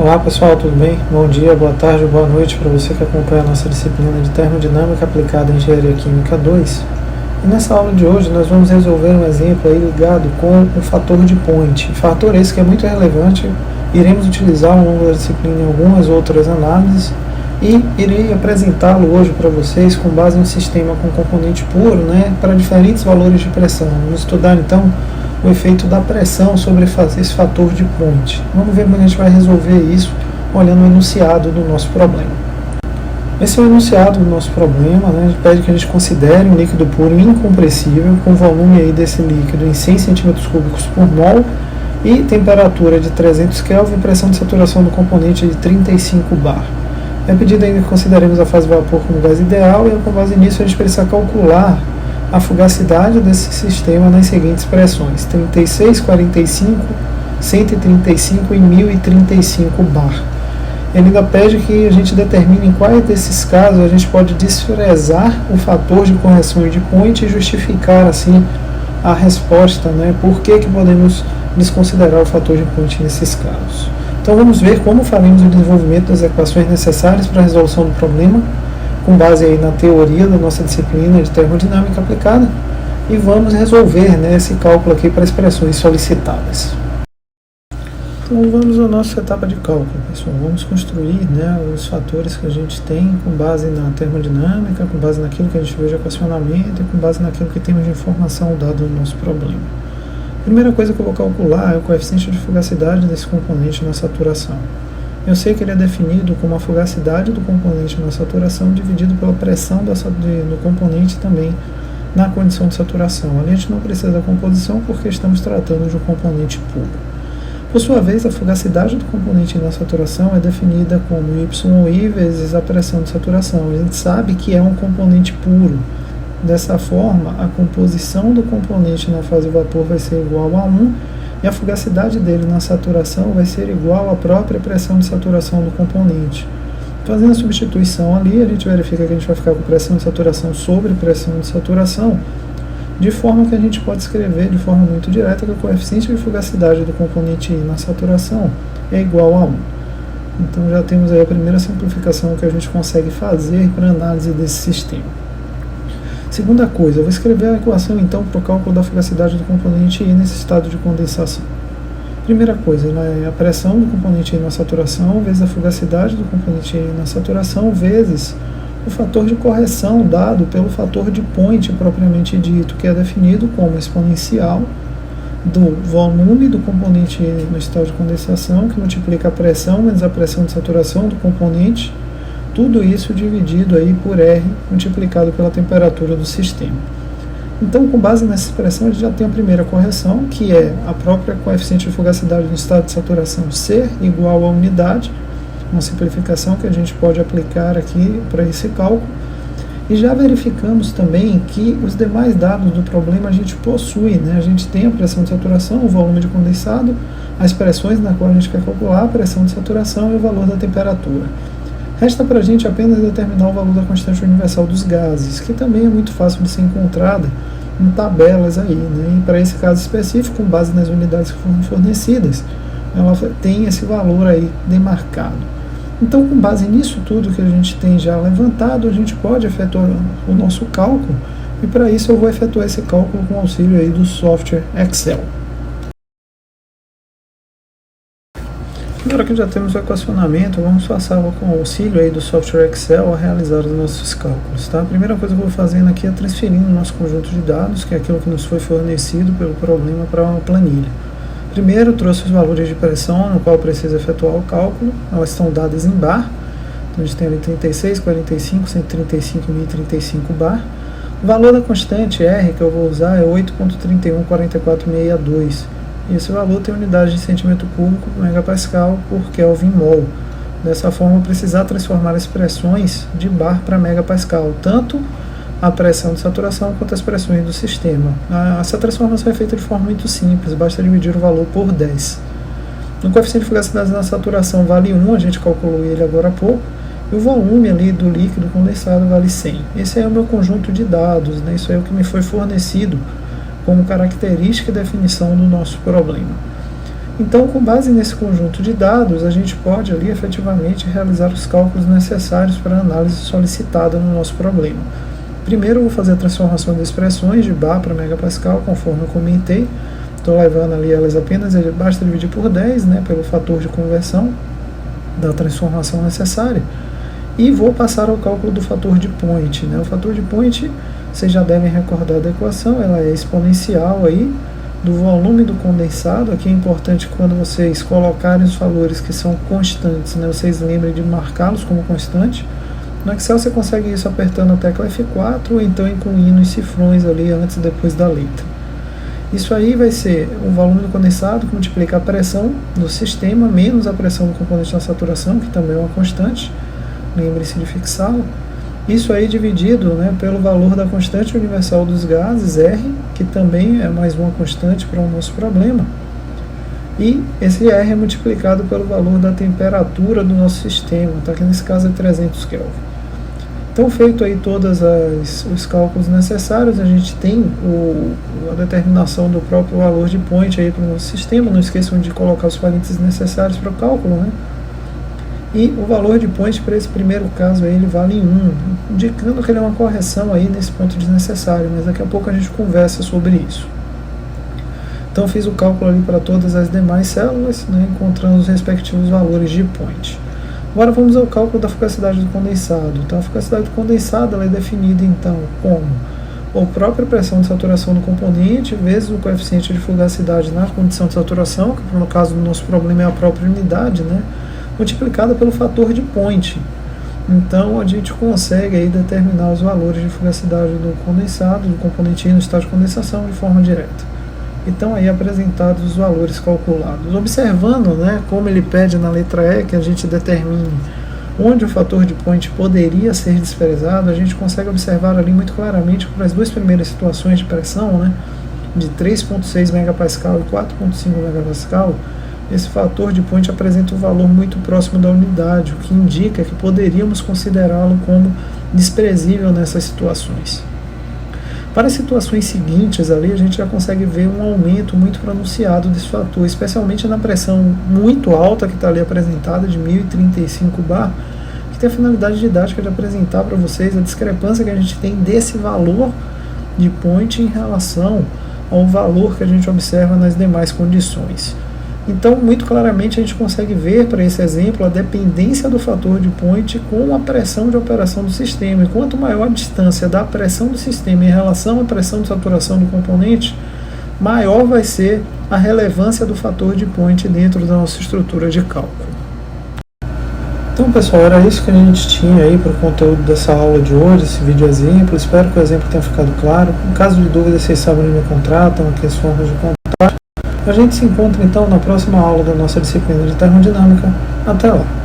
Olá pessoal, tudo bem? Bom dia, boa tarde, boa noite para você que acompanha a nossa disciplina de Termodinâmica aplicada em Engenharia Química 2. E nessa aula de hoje nós vamos resolver um exemplo aí ligado com o fator de Point. Fator esse que é muito relevante, iremos utilizar ao longo da disciplina em algumas outras análises e irei apresentá-lo hoje para vocês com base em um sistema com componente puro, para diferentes valores de pressão. Vamos estudar então o efeito da pressão sobre esse fator de Point. Vamos ver como a gente vai resolver isso olhando o enunciado do nosso problema. Esse é o enunciado do nosso problema, a gente pede que a gente considere um líquido puro incompressível com volume aí desse líquido em 100 cm3 por mol e temperatura de 300 Kelvin e pressão de saturação do componente de 35 bar. É pedido ainda que consideremos a fase de vapor como gás ideal e com base nisso a gente precisa calcular a fugacidade desse sistema nas seguintes pressões: 36, 45, 135 e 1035 bar. Ele ainda pede que a gente determine em quais desses casos a gente pode desprezar o fator de correção de Point e justificar assim a resposta, por que podemos desconsiderar o fator de Point nesses casos. Então vamos ver como faremos o desenvolvimento das equações necessárias para a resolução do problema, com base aí na teoria da nossa disciplina de termodinâmica aplicada, e vamos resolver esse cálculo aqui para expressões solicitadas. Então vamos à nossa etapa de cálculo, pessoal. Vamos construir os fatores que a gente tem com base na termodinâmica, com base naquilo que a gente vê de equacionamento e com base naquilo que temos de informação dada no nosso problema. A primeira coisa que eu vou calcular é o coeficiente de fugacidade desse componente na saturação. Eu sei que ele é definido como a fugacidade do componente na saturação dividido pela pressão do componente também na condição de saturação. Ali a gente não precisa da composição porque estamos tratando de um componente puro. Por sua vez, a fugacidade do componente na saturação é definida como YI vezes a pressão de saturação. A gente sabe que é um componente puro. Dessa forma, a composição do componente na fase de vapor vai ser igual a 1 e a fugacidade dele na saturação vai ser igual à própria pressão de saturação do componente. Fazendo a substituição ali, a gente verifica que a gente vai ficar com pressão de saturação sobre pressão de saturação, de forma que a gente pode escrever de forma muito direta que o coeficiente de fugacidade do componente I na saturação é igual a 1. Então já temos aí a primeira simplificação que a gente consegue fazer para a análise desse sistema. Segunda coisa, eu vou escrever a equação então para o cálculo da fugacidade do componente I nesse estado de condensação. Primeira coisa, a pressão do componente I na saturação vezes a fugacidade do componente I na saturação vezes o fator de correção dado pelo fator de Point propriamente dito, que é definido como exponencial do volume do componente I no estado de condensação, que multiplica a pressão menos a pressão de saturação do componente, tudo isso dividido aí por R multiplicado pela temperatura do sistema. Então, com base nessa expressão, a gente já tem a primeira correção, que é a própria coeficiente de fugacidade no estado de saturação ser igual a unidade, uma simplificação que a gente pode aplicar aqui para esse cálculo. E já verificamos também que os demais dados do problema a gente possui, a gente tem a pressão de saturação, o volume de condensado, as pressões na qual a gente quer calcular, a pressão de saturação e o valor da temperatura. Resta para a gente apenas determinar o valor da constante universal dos gases, que também é muito fácil de ser encontrada em tabelas aí, E para esse caso específico, com base nas unidades que foram fornecidas, ela tem esse valor aí demarcado. Então, com base nisso tudo que a gente tem já levantado, a gente pode efetuar o nosso cálculo, e para isso eu vou efetuar esse cálculo com auxílio aí do software Excel. Agora que já temos o equacionamento, vamos passar com o auxílio aí do software Excel a realizar os nossos cálculos. A primeira coisa que eu vou fazendo aqui é transferindo o nosso conjunto de dados, que é aquilo que nos foi fornecido pelo problema, para uma planilha. Primeiro, trouxe os valores de pressão no qual preciso efetuar o cálculo. Elas estão dadas em bar. Então a gente tem ali 36, 45, 135 e 1035 bar. O valor da constante R que eu vou usar é 8,314462. E esse valor tem unidade de centímetro cúbico por megapascal por Kelvin mol. Dessa forma, precisar transformar as pressões de bar para megapascal, tanto a pressão de saturação quanto as pressões do sistema. Essa transformação é feita de forma muito simples, basta dividir o valor por 10. No coeficiente de fugacidade na saturação vale 1, a gente calculou ele agora há pouco, e o volume ali do líquido condensado vale 100. Esse é o meu conjunto de dados, isso é o que me foi fornecido como característica e definição do nosso problema. Então, com base nesse conjunto de dados, a gente pode ali efetivamente realizar os cálculos necessários para a análise solicitada no nosso problema. Primeiro eu vou fazer a transformação de expressões de bar para megapascal, conforme eu comentei. Estou levando ali elas apenas, basta dividir por 10, né, pelo fator de conversão da transformação necessária. E vou passar ao cálculo do fator de point, né? O fator de point, vocês já devem recordar da equação, ela é exponencial aí do volume do condensado. Aqui é importante, quando vocês colocarem os valores que são constantes, né, vocês lembrem de marcá-los como constante. No Excel você consegue isso apertando a tecla F4 ou então incluindo os cifrões ali antes e depois da letra. Isso aí vai ser o volume do condensado que multiplica a pressão do sistema menos a pressão do componente da saturação, que também é uma constante, lembre-se de fixá-la. Isso aí dividido, né, pelo valor da constante universal dos gases, R, que também é mais uma constante para o nosso problema. E esse R é multiplicado pelo valor da temperatura do nosso sistema, tá? Que nesse caso é 300 Kelvin. Então, feito aí todos os cálculos necessários, a gente tem a determinação do próprio valor de point aí para o nosso sistema. Não esqueçam de colocar os parênteses necessários para o cálculo, né? E o valor de point para esse primeiro caso aí, ele vale 1, indicando que ele é uma correção aí nesse ponto desnecessário, mas daqui a pouco a gente conversa sobre isso. Então fiz o cálculo ali para todas as demais células, né, encontrando os respectivos valores de point. Agora vamos ao cálculo da fugacidade do condensado. Então a fugacidade do condensado ela é definida então como a própria pressão de saturação do componente vezes o coeficiente de fugacidade na condição de saturação, que no caso do nosso problema é a própria unidade, né, multiplicada pelo fator de point. Então a gente consegue aí determinar os valores de fugacidade do condensado, do componente no estado de condensação, de forma direta. Então aí apresentados os valores calculados. Observando, né, como ele pede na letra E que a gente determine onde o fator de point poderia ser desprezado, a gente consegue observar ali muito claramente para as duas primeiras situações de pressão, né, de 3,6 megapascal e 4,5 megapascal, esse fator de point apresenta um valor muito próximo da unidade, o que indica que poderíamos considerá-lo como desprezível nessas situações. Para as situações seguintes ali, a gente já consegue ver um aumento muito pronunciado desse fator, especialmente na pressão muito alta que está ali apresentada, de 1035 bar, que tem a finalidade didática de apresentar para vocês a discrepância que a gente tem desse valor de point em relação ao valor que a gente observa nas demais condições. Então, muito claramente a gente consegue ver para esse exemplo a dependência do fator de point com a pressão de operação do sistema. E quanto maior a distância da pressão do sistema em relação à pressão de saturação do componente, maior vai ser a relevância do fator de point dentro da nossa estrutura de cálculo. Então, pessoal, era isso que a gente tinha aí para o conteúdo dessa aula de hoje, esse vídeo exemplo. Espero que o exemplo tenha ficado claro. Em caso de dúvida, vocês sabem onde me contratam, aqui as formas de contato. A gente se encontra então na próxima aula da nossa disciplina de termodinâmica. Até lá!